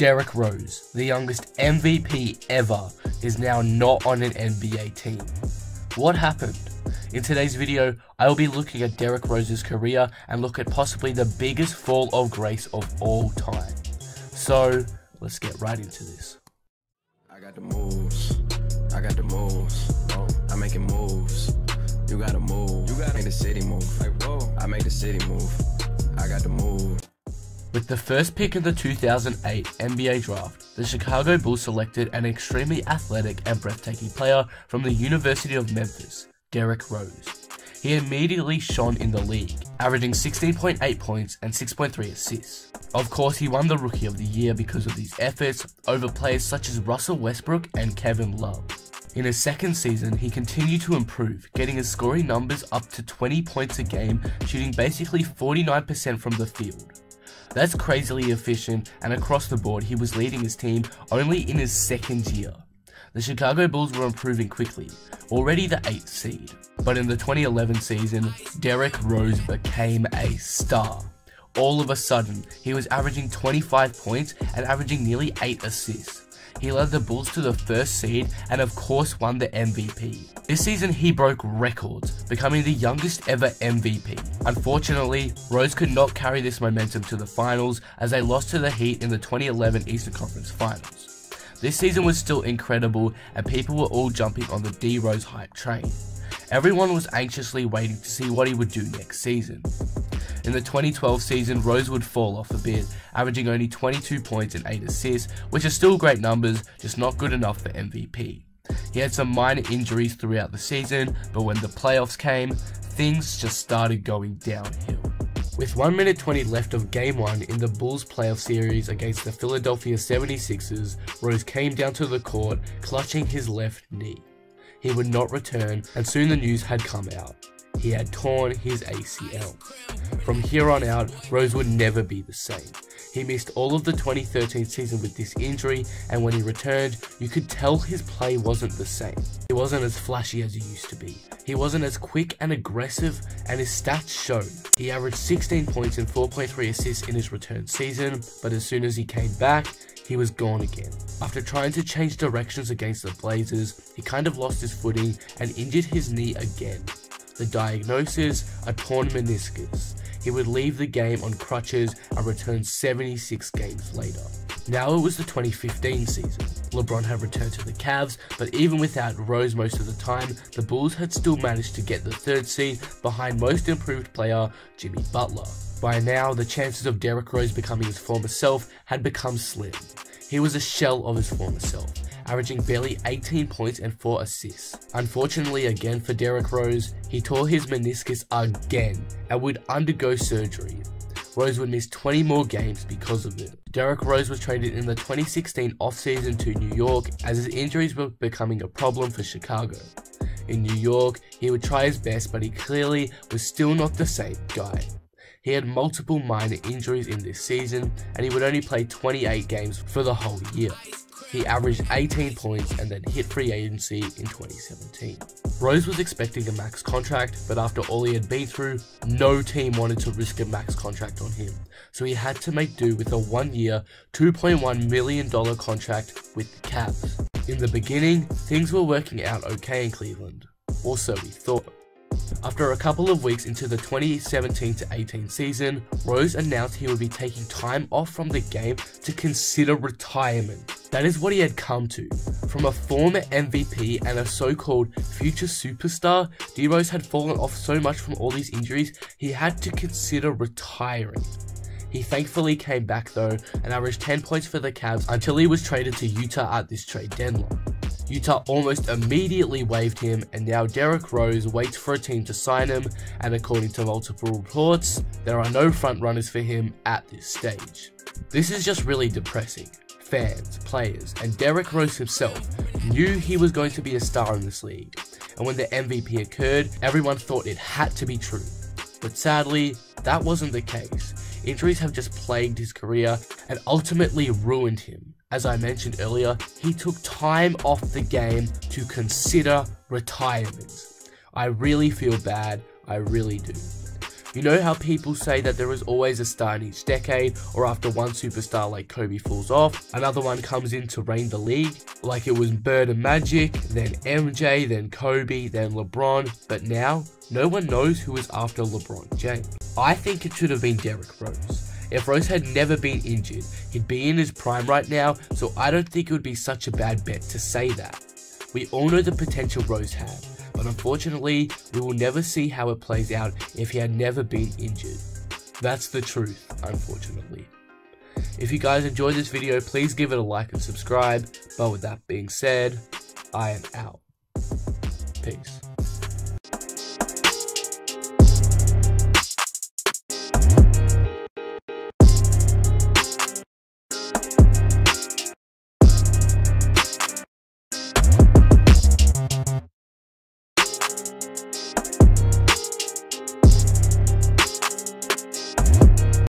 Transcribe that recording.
Derrick Rose, the youngest MVP ever, is now not on an NBA team. What happened? In today's video, I will be looking at Derrick Rose's career and look at possibly the biggest fall of grace of all time. So, let's get right into this. I got the moves. I got the moves. I'm making moves. You gotta move. You gotta make the city move. Like, whoa. I make the city move. I got the move. With the first pick in the 2008 NBA draft, the Chicago Bulls selected an extremely athletic and breathtaking player from the University of Memphis, Derrick Rose. He immediately shone in the league, averaging 16.8 points and 6.3 assists. Of course, he won the Rookie of the Year because of these efforts over players such as Russell Westbrook and Kevin Love. In his second season, he continued to improve, getting his scoring numbers up to 20 points a game, shooting basically 49% from the field. That's crazily efficient, and across the board he was leading his team only in his second year. The Chicago Bulls were improving quickly, already the 8th seed. But in the 2011 season, Derrick Rose became a star. All of a sudden, he was averaging 25 points and averaging nearly 8 assists. He led the Bulls to the first seed and of course won the MVP. This season he broke records, becoming the youngest ever MVP. Unfortunately, Rose could not carry this momentum to the finals as they lost to the Heat in the 2011 Eastern Conference Finals. This season was still incredible and people were all jumping on the D-Rose hype train. Everyone was anxiously waiting to see what he would do next season. In the 2012 season, Rose would fall off a bit, averaging only 22 points and 8 assists, which are still great numbers, just not good enough for MVP. He had some minor injuries throughout the season, but when the playoffs came, things just started going downhill. With 1 minute 20 left of Game 1 in the Bulls playoff series against the Philadelphia 76ers, Rose came down to the court, clutching his left knee. He would not return, and soon the news had come out. He had torn his ACL. From here on out, Rose would never be the same. He missed all of the 2013 season with this injury, and when he returned, you could tell his play wasn't the same. He wasn't as flashy as he used to be. He wasn't as quick and aggressive, and his stats showed. He averaged 16 points and 4.3 assists in his return season, but as soon as he came back, he was gone again. After trying to change directions against the Blazers, he kind of lost his footing and injured his knee again. The diagnosis, a torn meniscus. He would leave the game on crutches and return 76 games later. Now it was the 2015 season. LeBron had returned to the Cavs, but even without Rose most of the time, the Bulls had still managed to get the 3rd seed behind most improved player Jimmy Butler. By now, the chances of Derrick Rose becoming his former self had become slim. He was a shell of his former self, averaging barely 18 points and 4 assists. Unfortunately again for Derrick Rose, he tore his meniscus again and would undergo surgery. Rose would miss 20 more games because of it. Derrick Rose was traded in the 2016 offseason to New York as his injuries were becoming a problem for Chicago. In New York, he would try his best, but he clearly was still not the same guy. He had multiple minor injuries in this season, and he would only play 28 games for the whole year. He averaged 18 points and then hit free agency in 2017. Rose was expecting a max contract, but after all he had been through, no team wanted to risk a max contract on him. So he had to make do with a 1-year, $2.1 million contract with the Cavs. In the beginning, things were working out okay in Cleveland, or so we thought. After a couple of weeks into the 2017-18 season, Rose announced he would be taking time off from the game to consider retirement. That is what he had come to. From a former MVP and a so-called future superstar, D-Rose had fallen off so much from all these injuries, he had to consider retiring. He thankfully came back though, and averaged 10 points for the Cavs until he was traded to Utah at this trade deadline. Utah almost immediately waived him, and now Derrick Rose waits for a team to sign him, and according to multiple reports, there are no front runners for him at this stage. This is just really depressing. Fans, players, and Derrick Rose himself knew he was going to be a star in this league, and when the MVP occurred, everyone thought it had to be true. But sadly, that wasn't the case. Injuries have just plagued his career and ultimately ruined him. As I mentioned earlier, he took time off the game to consider retirement. I really feel bad, I really do. You know how people say that there is always a star in each decade, or after one superstar like Kobe falls off, another one comes in to reign the league? Like it was Bird and Magic, then MJ, then Kobe, then LeBron, but now, no one knows who is after LeBron James. I think it should have been Derrick Rose. If Rose had never been injured, he'd be in his prime right now, so I don't think it would be such a bad bet to say that. We all know the potential Rose had, but unfortunately, we will never see how it plays out if he had never been injured. That's the truth, unfortunately. If you guys enjoyed this video, please give it a like and subscribe, but with that being said, I am out. Peace.